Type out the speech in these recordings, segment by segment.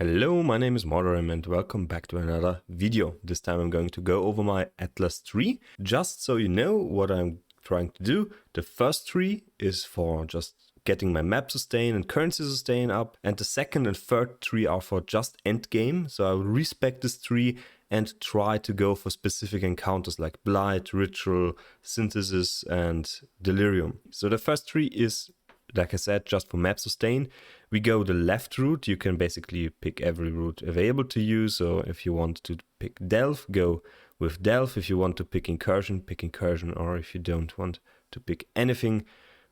Hello, my name is Delirum and welcome back to another video. This time I'm going to go over my Atlas tree. Just so you know what I'm trying to do, the first tree is for just getting my map sustain and currency sustain up, and the second and third tree are for just endgame. So I will respec this tree and try to go for specific encounters like Blight, Ritual, Synthesis and Delirium. So the first tree is, like I said, just for map sustain. We go the left route. You can basically pick every route available to you. So if you want to pick Delve, go with Delve. If you want to pick Incursion, pick Incursion. Or if you don't want to pick anything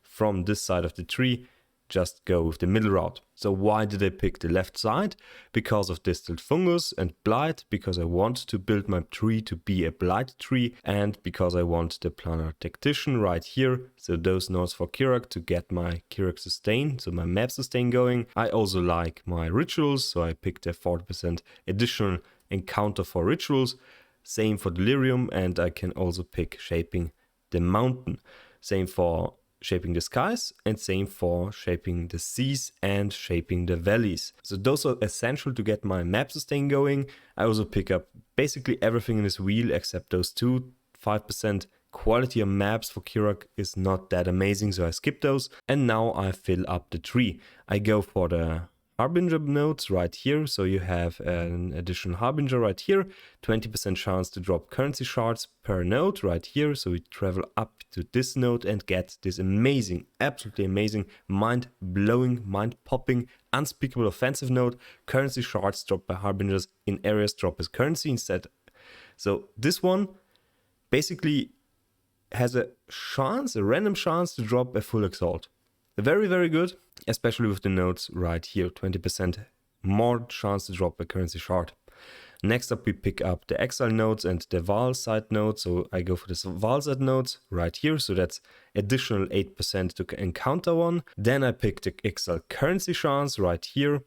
from this side of the tree, just go with the middle route. So why did I pick the left side? Because of Distilled Fungus and Blight, because I want to build my tree to be a Blight tree, and because I want the Planar Tactician right here, so those nodes for Kirak to get my Kirak sustain, so my map sustain going. I also like my rituals, so I picked a 40% additional encounter for rituals, same for Delirium, and I can also pick Shaping the Mountain, same for Shaping the Skies, and same for Shaping the Seas and Shaping the Valleys. So those are essential to get my map sustain going. I also pick up basically everything in this wheel except those two. 5% quality of maps for Kirak is not that amazing, so I skip those. And now I fill up the tree. I go for the Harbinger nodes right here, so you have an additional Harbinger right here, 20% chance to drop currency shards per node right here, so we travel up to this node and get this amazing, absolutely amazing, mind-blowing, mind-popping, unspeakable offensive node. Currency shards dropped by Harbingers in areas drop as currency instead. So this one basically has a chance, a random chance to drop a full exalt. Very, very good, especially with the nodes right here, 20% more chance to drop a currency shard. Next up, we pick up the exile nodes and the Val side nodes. So I go for the Val side nodes right here. So that's additional 8% to encounter one. Then I pick the exile currency chance right here.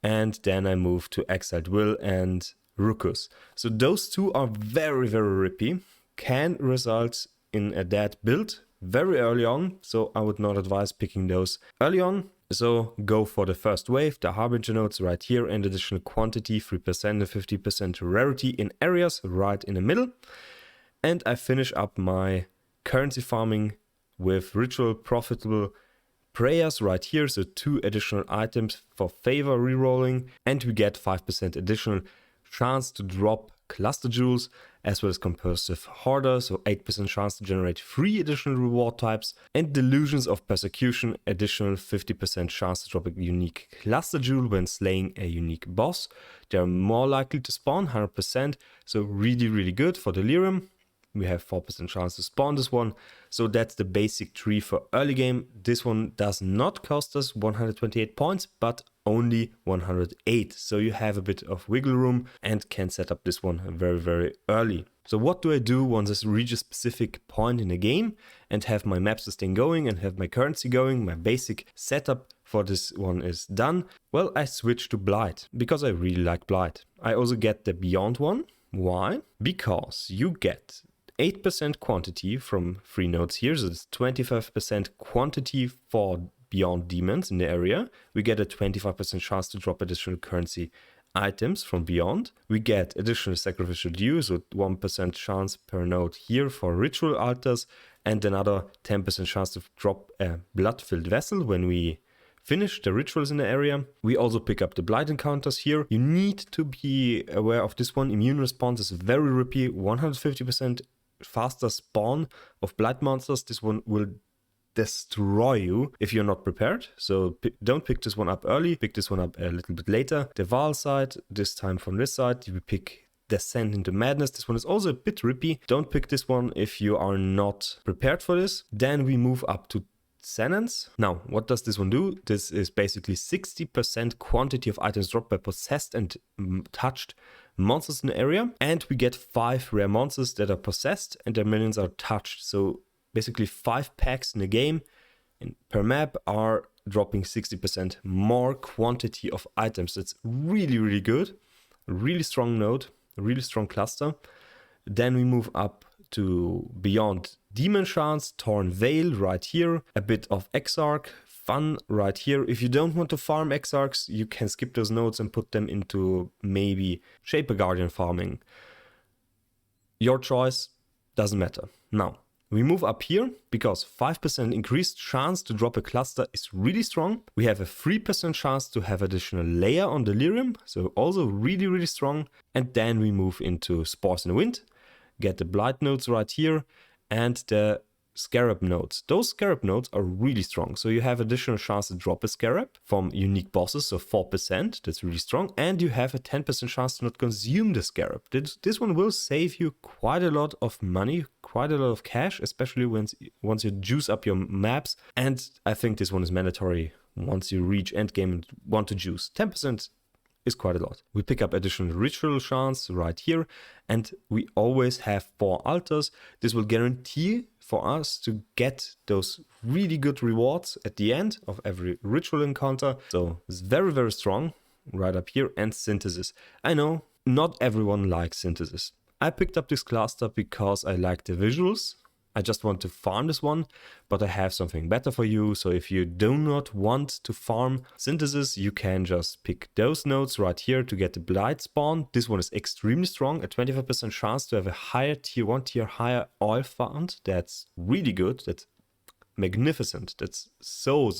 And then I move to exiled will and Rukus. So those two are very, very rippy. Can result in a dead build very early on, so I would not advise picking those early on. So go for the first wave, the Harbinger nodes right here, and additional quantity, 3% and 50% rarity in areas right in the middle. And I finish up my currency farming with ritual profitable prayers right here, so 2 additional items for favor rerolling, and we get 5% additional chance to drop cluster jewels as well as compulsive hoarder, so 8% chance to generate 3 additional reward types, and delusions of persecution, additional 50% chance to drop a unique cluster jewel when slaying a unique boss. They are more likely to spawn, 100%, so really, really good. For Delirium, we have 4% chance to spawn this one, so that's the basic tree for early game. This one does not cost us 128 points, but only 108, so you have a bit of wiggle room and can set up this one very, very early. So what do I do once I reach a specific point in the game and have my map sustain going and have my currency going? My basic setup for this one is done. Well, I switch to Blight because I really like Blight. I also get the Beyond one. Why? Because you get 8% quantity from 3 nodes here, so it's 25% quantity for Beyond demons in the area. We get a 25% chance to drop additional currency items from Beyond. We get additional sacrificial dew, so 1% chance per node here for ritual altars, and another 10% chance to drop a blood-filled vessel when we finish the rituals in the area. We also pick up the Blight encounters here. You need to be aware of this one. Immune response is very rippy, 150% faster spawn of Blight monsters. This one will destroy you if you're not prepared. So don't pick this one up early, pick this one up a little bit later. The Val side, this time from this side, you pick Descent into Madness. This one is also a bit rippy. Don't pick this one if you are not prepared for this. Then we move up to Sentence. Now, what does this one do? This is basically 60% quantity of items dropped by possessed and touched monsters in the area. And we get 5 rare monsters that are possessed and their minions are touched. So basically 5 packs in the game and per map are dropping 60% more quantity of items. It's really, really good. A really strong node, a really strong cluster. Then we move up to Beyond Demon Shards, Torn Veil right here, a bit of Exarch, fun right here. If you don't want to farm exarchs, you can skip those nodes and put them into maybe Shaper Guardian farming. Your choice, doesn't matter. Now, we move up here because 5% increased chance to drop a cluster is really strong. We have a 3% chance to have additional layer on Delirium, so also really, really strong. And then we move into Spores in the Wind, get the Blight nodes right here, and the Scarab nodes. Those Scarab nodes are really strong, so you have additional chance to drop a Scarab from unique bosses, so 4%, that's really strong, and you have a 10% chance to not consume the Scarab. This one will save you quite a lot of money, quite a lot of cash, especially once you juice up your maps, and I think this one is mandatory once you reach endgame and want to juice. 10% is quite a lot. We pick up additional ritual chance right here, and we always have 4 altars. This will guarantee for us to get those really good rewards at the end of every ritual encounter. So it's very, very strong right up here. And synthesis. I know not everyone likes synthesis. I picked up this cluster because I like the visuals. I just want to farm this one, but I have something better for you. So if you do not want to farm synthesis, you can just pick those nodes right here to get the Blight spawn. This one is extremely strong, a 25% chance to have a higher tier 1 tier higher oil found. That's really good. That's magnificent. That's so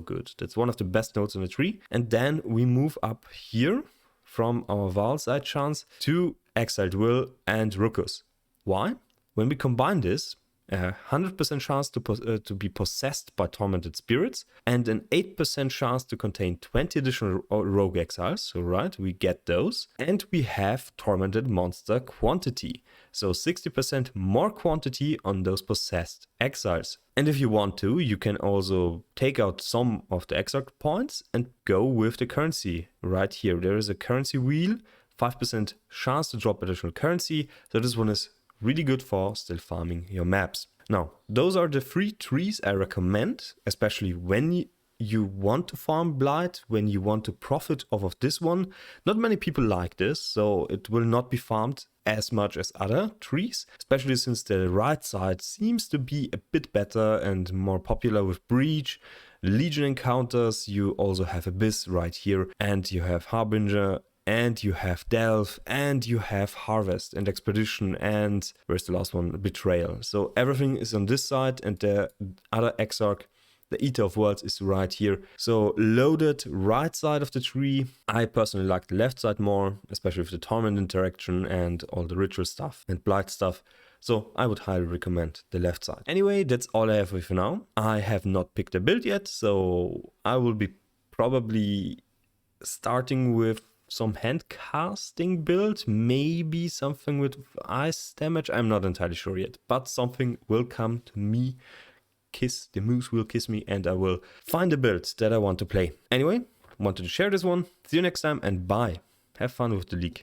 good. That's one of the best nodes on the tree. And then we move up here from our Val side chance to Exiled Will and Ruckus. Why? When we combine this, a 100% chance to be possessed by tormented spirits, and an 8% chance to contain 20 additional rogue exiles. So right, we get those. And we have tormented monster quantity. So 60% more quantity on those possessed exiles. And if you want to, you can also take out some of the exile points and go with the currency. Right here, there is a currency wheel, 5% chance to drop additional currency. So this one is really good for still farming your maps. Now, those are the 3 trees I recommend, especially when you want to farm Blight, when you want to profit off of this one. Not many people like this, so it will not be farmed as much as other trees, especially since the right side seems to be a bit better and more popular with Breach, Legion encounters. You also have Abyss right here, and you have Harbinger, and you have Delve, and you have Harvest and Expedition, and where's the last one? Betrayal. So everything is on this side, and the other Exarch, the Eater of Worlds, is right here. So loaded right side of the tree. I personally like the left side more, especially with the Torment interaction and all the ritual stuff and Blight stuff. So I would highly recommend the left side. Anyway, that's all I have for you now. I have not picked a build yet, so I will be probably starting with some hand casting build, maybe something with ice damage. I'm not entirely sure yet, but something will come to me. The moose will kiss me, and I will find a build that I want to play. Anyway, wanted to share this one. See you next time, and bye. Have fun with the league.